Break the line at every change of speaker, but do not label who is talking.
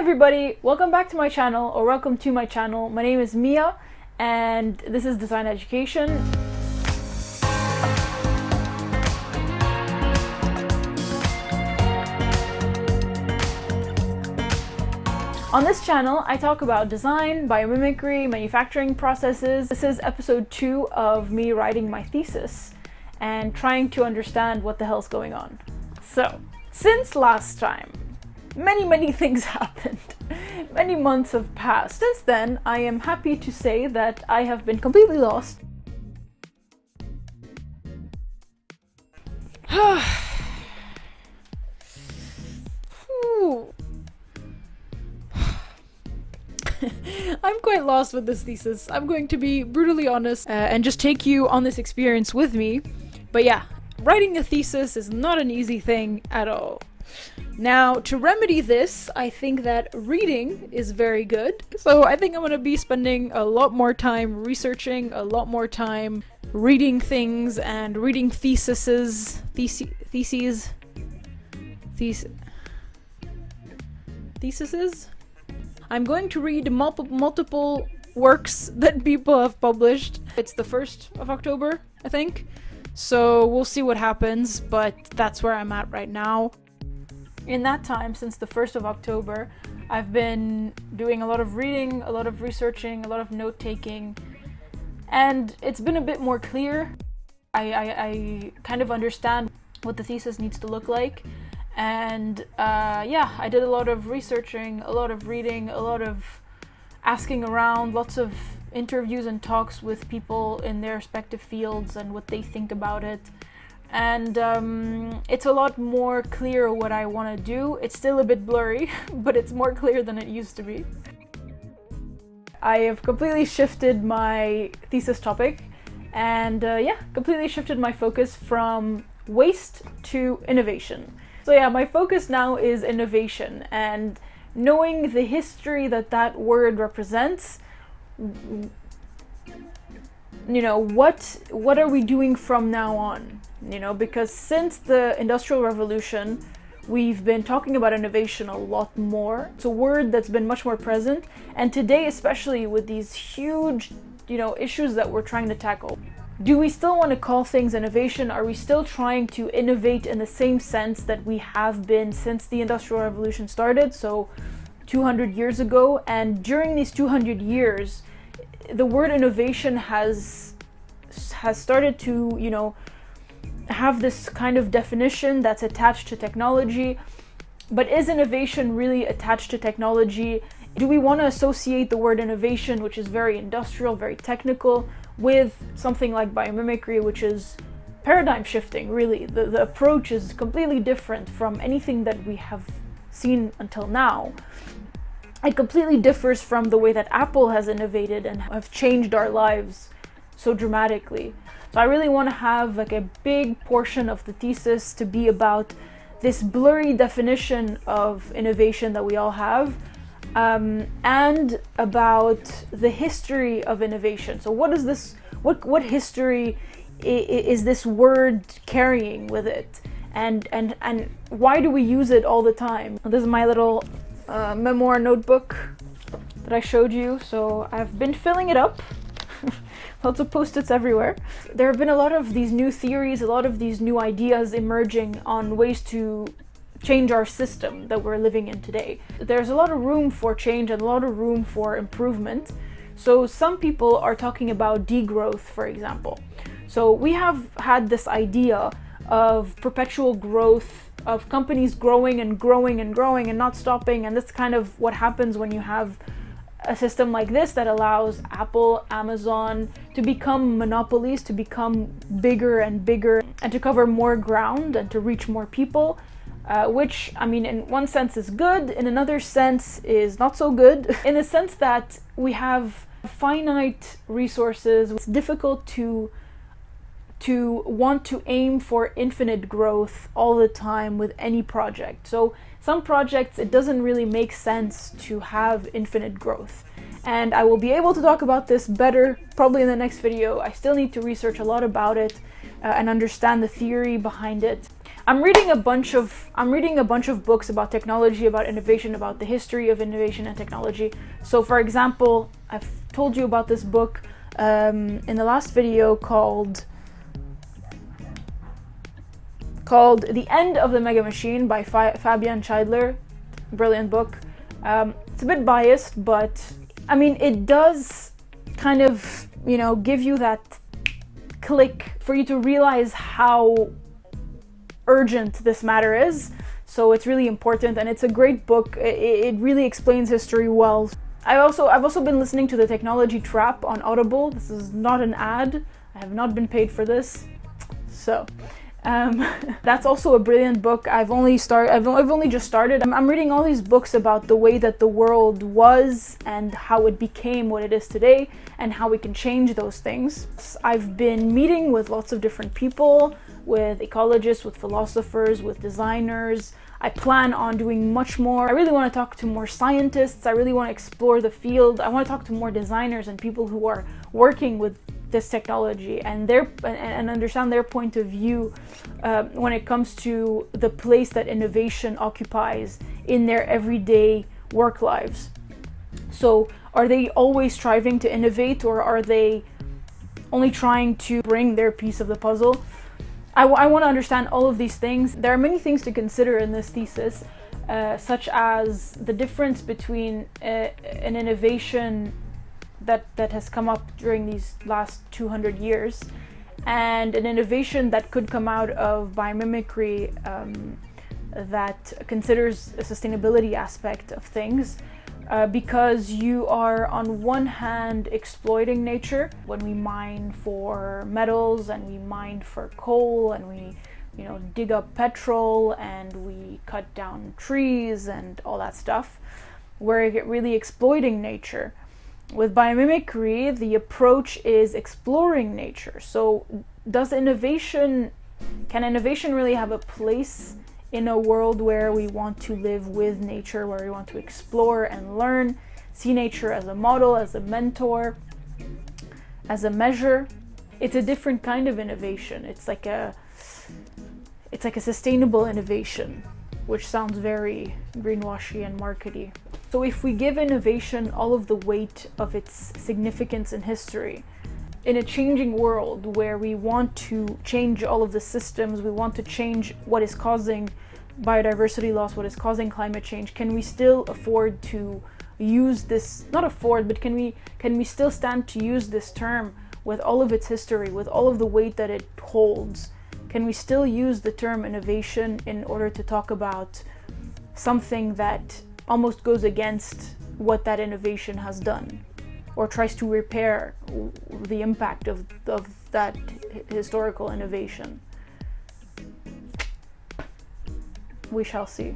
everybody, welcome back to my channel, or welcome to my channel. My name is Mia and this is Design Education. On this channel, I talk about design, biomimicry, manufacturing processes. This is episode 2 of me writing my thesis and trying to understand what the hell's going on. So, since last time, many things happened. Many months have passed. Since then, I am happy to say that I have been completely lost. I'm quite lost with this thesis. I'm going to be brutally honest and just take you on this experience with me. But yeah, writing a thesis is not an easy thing at all. Now, to remedy this, I think that reading is very good. So I think I'm going to be spending a lot more time researching, a lot more time reading things and reading theses. I'm going to read multiple works that people have published. It's the 1st of October, I think. So we'll see what happens, but that's where I'm at right now. In that time, since the 1st of October, I've been doing a lot of reading, a lot of researching, a lot of note-taking, and it's been a bit more clear. I kind of understand what the thesis needs to look like, and yeah, I did a lot of researching, a lot of reading, a lot of asking around, lots of interviews and talks with people in their respective fields and what they think about it. And it's a lot more clear what I want to do. It's still a bit blurry, but it's more clear than it used to be. I have completely shifted my thesis topic and yeah, completely shifted my focus from waste to innovation. So yeah, my focus now is innovation, and knowing the history that that word represents, you know, what are we doing from now on? You know, because since the Industrial Revolution, we've been talking about innovation a lot more. It's a word that's been much more present, and today, especially with these huge, you know, issues that we're trying to tackle. Do we still want to call things innovation? Are we still trying to innovate in the same sense that we have been since the Industrial Revolution started, so 200 years ago? And during these 200 years, the word innovation has started to, you know, have this kind of definition that's attached to technology. But is innovation really attached to technology? Do we want to associate the word innovation, which is very industrial, very technical, with something like biomimicry, which is paradigm shifting, really? The approach is completely different from anything that we have seen until now. It completely differs from the way that Apple has innovated and have changed our lives so dramatically. So I really want to have like a big portion of the thesis to be about this blurry definition of innovation that we all have, and about the history of innovation. So what is this? What history is this word carrying with it? And why do we use it all the time? This is my little memoir notebook that I showed you. So I've been filling it up. Lots of post-its everywhere. There have been a lot of these new theories, a lot of these new ideas emerging on ways to change our system that we're living in today. There's a lot of room for change and a lot of room for improvement. So some people are talking about degrowth, for example. So we have had this idea of perpetual growth, of companies growing and growing and growing and not stopping, and that's kind of what happens when you have a system like this that allows Apple, Amazon to become monopolies, to become bigger and bigger, and to cover more ground and to reach more people, which, I mean, in one sense is good, in another sense is not so good, in the sense that we have finite resources. It's difficult to want to aim for infinite growth all the time with any project. So some projects, it doesn't really make sense to have infinite growth. And I will be able to talk about this better probably in the next video. I still need to research a lot about it and understand the theory behind it. I'm reading a bunch of books about technology, about innovation, about the history of innovation and technology. So for example, I've told you about this book in the last video called The End of the Mega Machine by Fabian Scheidler. Brilliant book. It's a bit biased, but I mean, it does kind of, you know, give you that click for you to realize how urgent this matter is. So it's really important, and it's a great book. It really explains history well. I've also been listening to The Technology Trap on Audible. This is not an ad. I have not been paid for this. So that's also a brilliant book. I've only just started. I'm reading all these books about the way that the world was and how it became what it is today and how we can change those things. I've been meeting with lots of different people, with ecologists, with philosophers, with designers. I plan on doing much more. I really want to talk to more scientists. I really want to explore the field. I want to talk to more designers and people who are working with this technology and understand their point of view when it comes to the place that innovation occupies in their everyday work lives. So are they always striving to innovate, or are they only trying to bring their piece of the puzzle? I want to understand all of these things. There are many things to consider in this thesis, such as the difference between an innovation that has come up during these last 200 years and an innovation that could come out of biomimicry that considers a sustainability aspect of things, because you are on one hand exploiting nature when we mine for metals and we mine for coal and we, you know, dig up petrol and we cut down trees and all that stuff. We're really exploiting nature. With biomimicry, the approach is exploring nature. So can innovation really have a place in a world where we want to live with nature, where we want to explore and learn, see nature as a model, as a mentor, as a measure? It's a different kind of innovation. It's like a sustainable innovation, which sounds very greenwashy and markety. So if we give innovation all of the weight of its significance in history, in a changing world where we want to change all of the systems, we want to change what is causing biodiversity loss, what is causing climate change, can we still afford to use this, not afford, but can we still stand to use this term with all of its history, with all of the weight that it holds? Can we still use the term innovation in order to talk about something that almost goes against what that innovation has done, or tries to repair the impact of that historical innovation? We shall see.